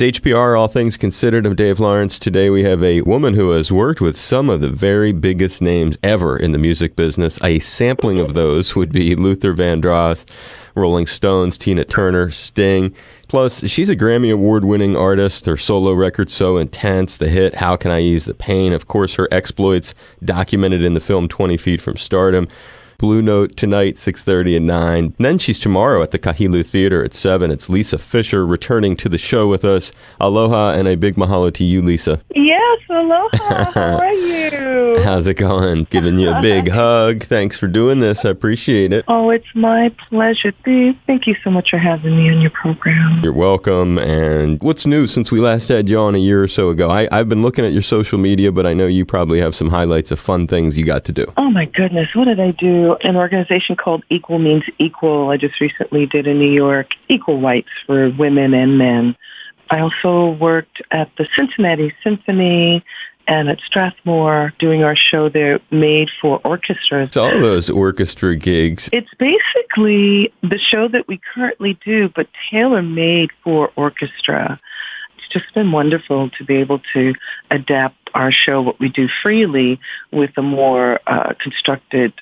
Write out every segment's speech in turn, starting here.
It's HPR, All Things Considered. I'm Dave Lawrence. Today we have a woman who has worked with some of the very biggest names ever in the music business. A sampling of those would be Luther Vandross, Rolling Stones, Tina Turner, Sting. Plus, she's a Grammy Award-winning artist. Her solo record, So Intense, the hit How Can I Ease the Pain? Of course, her exploits documented in the film 20 Feet from Stardom. Blue Note tonight, 6:30 and 9. And then she's tomorrow at the Kahilu Theater at 7. It's Lisa Fischer returning to the show with us. Aloha, and a big mahalo to you, Lisa. Yes, aloha. How are you? How's it going? Giving you a big hug. Thanks for doing this. I appreciate it. Oh, it's my pleasure, Dave. Thank you so much for having me on your program. You're welcome. And what's new since we last had you on a year or so ago? I've been looking at your social media, but I know you probably have some highlights of fun things you got to do. Oh, my goodness. What did I do? An organization called Equal Means Equal. I just recently did in New York, equal rights for women and men. I also worked at the Cincinnati Symphony and at Strathmore doing our show there, Made for Orchestras. All those orchestra gigs. It's basically the show that we currently do, but tailor-made for orchestra. It's just been wonderful to be able to adapt our show, what we do freely, with a more constructed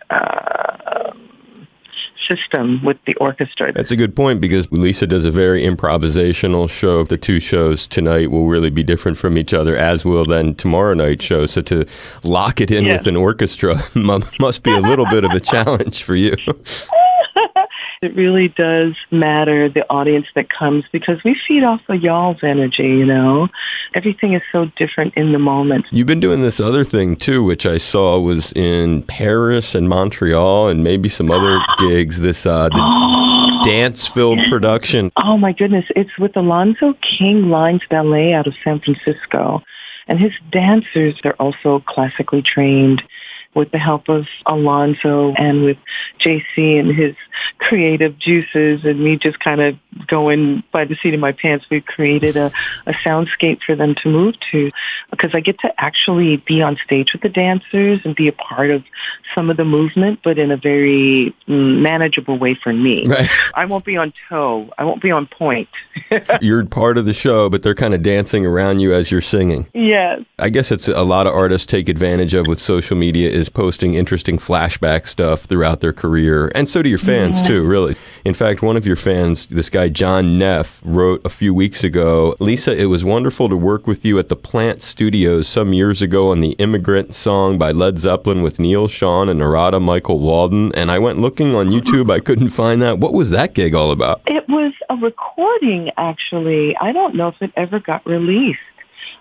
system with the orchestra. That's a good point, because Lisa does a very improvisational show. The two shows tonight will really be different from each other, as will then tomorrow night's show. So to lock it in with an orchestra must be a little bit of a challenge for you. It really does matter, the audience that comes, because we feed off of y'all's energy, you know. Everything is so different in the moment. You've been doing this other thing, too, which I saw was in Paris and Montreal and maybe some other gigs, this the dance-filled production. Oh, my goodness. It's with Alonzo King Lines Ballet out of San Francisco. And his dancers are also classically trained, with the help of Alonzo and with JC and his creative juices and me just kind of going by the seat of my pants. We've created a soundscape for them to move to, because I get to actually be on stage with the dancers and be a part of some of the movement, but in a very manageable way for me. Right. I won't be on toe. I won't be on point. You're part of the show, but they're kind of dancing around you as you're singing. Yes. I guess it's a lot of artists take advantage of with social media is posting interesting flashback stuff throughout their career. And so do your fans, too, really. In fact, one of your fans, this guy John Neff, wrote a few weeks ago, Lisa, it was wonderful to work with you at the Plant Studios some years ago on the Immigrant song by Led Zeppelin with Neil Schon and Narada Michael Walden. And I went looking on YouTube. I couldn't find that. What was that gig all about? It was a recording, actually. I don't know if it ever got released.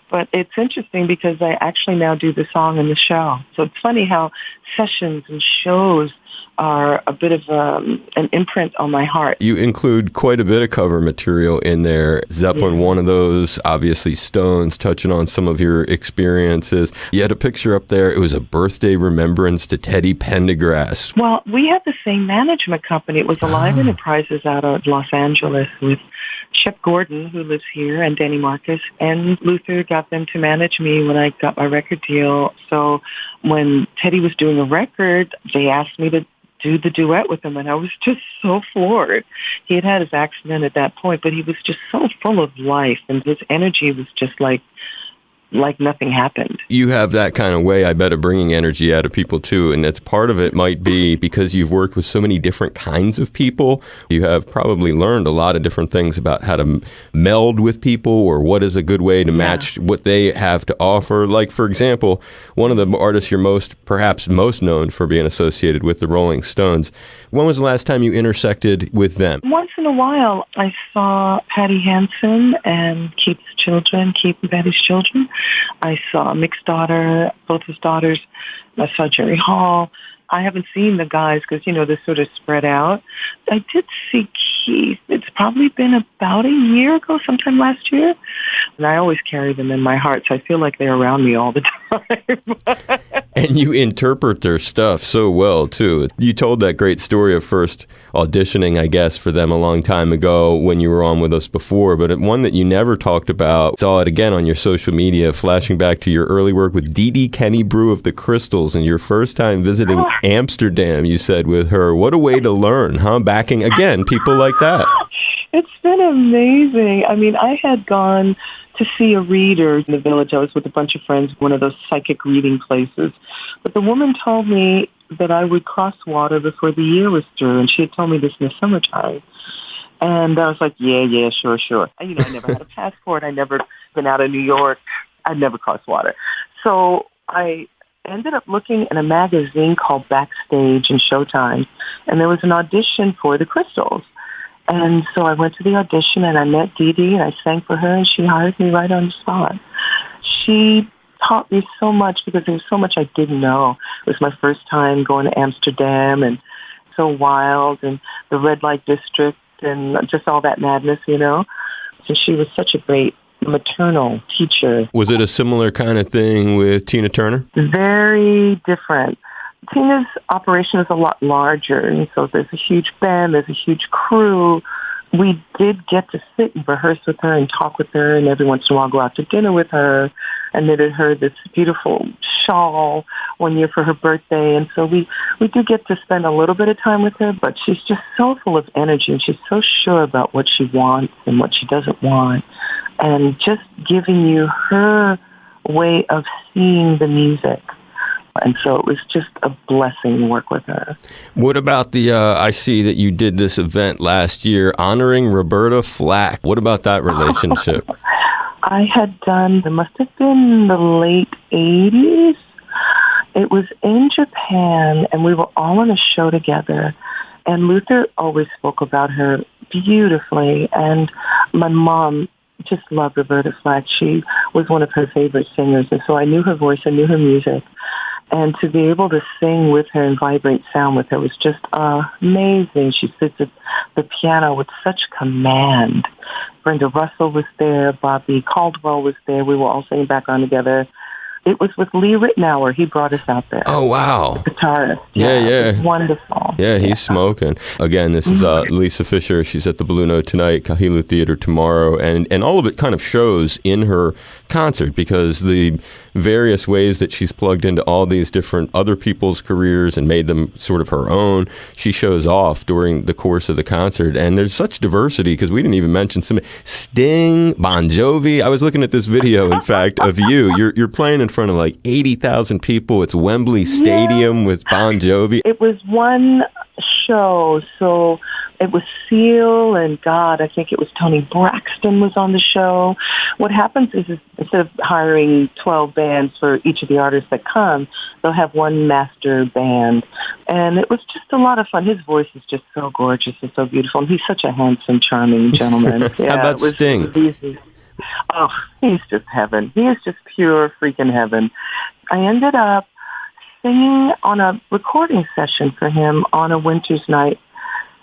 But it's interesting because I actually now do the song in the show. So it's funny how sessions and shows are a bit of an imprint on my heart. You include quite a bit of cover material in there. Zeppelin, one of those, obviously Stones, touching on some of your experiences. You had a picture up there. It was a birthday remembrance to Teddy Pendergrass. Well, we have the same management company. It was Alive Enterprises out of Los Angeles with Shep Gordon, who lives here, and Danny Marcus, and Luther got them to manage me when I got my record deal. So when Teddy was doing a record, they asked me to do the duet with him, and I was just so floored. He had had his accident at that point, but he was just so full of life, and his energy was just like nothing happened. You have that kind of way, I bet, of bringing energy out of people, too. And that's part of it might be because you've worked with so many different kinds of people. You have probably learned a lot of different things about how to meld with people or what is a good way to match what they have to offer. Like, for example, one of the artists you're perhaps most known for being associated with, the Rolling Stones. When was the last time you intersected with them? Once in a while, I saw Patty Hansen and Keith and Patty's children. I saw Mick's daughter, both his daughters. I saw Jerry Hall. I haven't seen the guys because, they're sort of spread out. I did see Keith. It's probably been about a year ago, sometime last year. And I always carry them in my heart, so I feel like they're around me all the time. And you interpret their stuff so well, too. You told that great story of first auditioning, I guess, for them a long time ago when you were on with us before, but one that you never talked about, saw it again on your social media, flashing back to your early work with Dee Dee Kennebrew of the Crystals and your first time visiting Amsterdam, you said, with her. What a way to learn, huh? Backing, again, people like that. It's been amazing. I mean, I had gone to see a reader in the village. I was with a bunch of friends, one of those psychic reading places. But the woman told me that I would cross water before the year was through, and she had told me this in the summertime. And I was like, yeah, sure. I never had a passport. I'd never been out of New York. I'd never crossed water. So I ended up looking in a magazine called Backstage in Showtime, and there was an audition for the Crystals. And so I went to the audition, and I met Dee Dee, and I sang for her, and she hired me right on the spot. She taught me so much because there was so much I didn't know. It was my first time going to Amsterdam, and so wild, and the red light district, and just all that madness, So she was such a great maternal teacher. Was it a similar kind of thing with Tina Turner? Very different. Tina's operation is a lot larger, and so there's a huge band, there's a huge crew. We did get to sit and rehearse with her and talk with her, and every once in a while go out to dinner with her. I knitted her this beautiful shawl one year for her birthday, and so we do get to spend a little bit of time with her, but she's just so full of energy, and she's so sure about what she wants and what she doesn't want, and just giving you her way of seeing the music. And so it was just a blessing to work with her. What about I see that you did this event last year honoring Roberta Flack. What about that relationship? I had done, it must have been the late 80s. It was in Japan, and we were all on a show together. And Luther always spoke about her beautifully. And my mom just loved Roberta Flack. She was one of her favorite singers. And so I knew her voice, I knew her music. And to be able to sing with her and vibrate sound with her was just amazing. She sits at the piano with such command. Brenda Russell was there. Bobby Caldwell was there. We were all singing background together. It was with Lee Ritenour. He brought us out there. Oh, wow. The guitarist. Yeah. It was wonderful. Yeah, he's smoking. Again, this is Lisa Fischer. She's at the Blue Note tonight, Kahilu Theater tomorrow, and all of it kind of shows in her concert because the various ways that she's plugged into all these different other people's careers and made them sort of her own, she shows off during the course of the concert. And there's such diversity because we didn't even mention some Sting, Bon Jovi. I was looking at this video, in fact, of you. You're playing in front of like 80,000 people. It's Wembley Stadium with Bon Jovi. It was one show, so it was Seal and God, I think it was Tony Braxton was on the show. What happens is instead of hiring 12 bands for each of the artists that come, they'll have one master band. And it was just a lot of fun. His voice is just so gorgeous and so beautiful. And he's such a handsome, charming gentleman. Yeah, how about Sting? Oh, he's just heaven. He is just pure freaking heaven. I ended up singing on a recording session for him on a winter's night,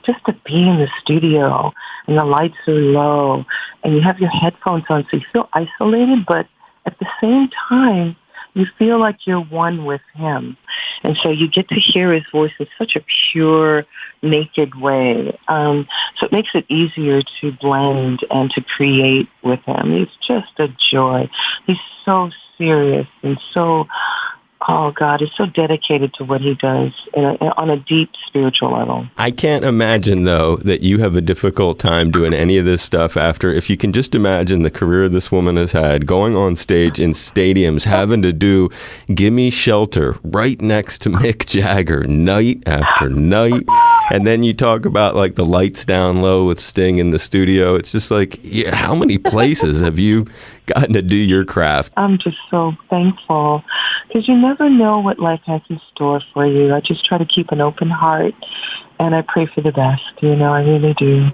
just to be in the studio and the lights are low and you have your headphones on, so you feel isolated, but at the same time, you feel like you're one with him. And so you get to hear his voice in such a pure, naked way. So it makes it easier to blend and to create with him. He's just a joy. He's so serious and so, oh God, he's so dedicated to what he does on a deep spiritual level. I can't imagine, though, that you have a difficult time doing any of this stuff after, if you can just imagine the career this woman has had, going on stage in stadiums, having to do Gimme Shelter right next to Mick Jagger night after night. And then you talk about like the lights down low with Sting in the studio. It's just like, yeah, how many places have you gotten to do your craft? I'm just so thankful because you never know what life has in store for you. I just try to keep an open heart and I pray for the best. I really do.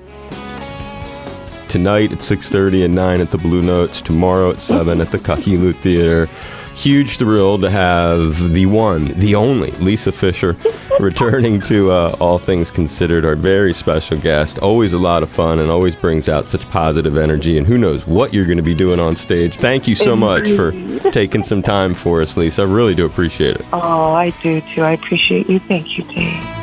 Tonight at 6:30 and 9 at the Blue Notes. Tomorrow at 7 at the Kahilu Theater. Huge thrill to have the one, the only Lisa Fischer returning to All Things Considered, our very special guest. Always a lot of fun and always brings out such positive energy. And who knows what you're going to be doing on stage. Thank you so much for taking some time for us, Lisa. I really do appreciate it. Oh, I do too. I appreciate you. Thank you, Dave.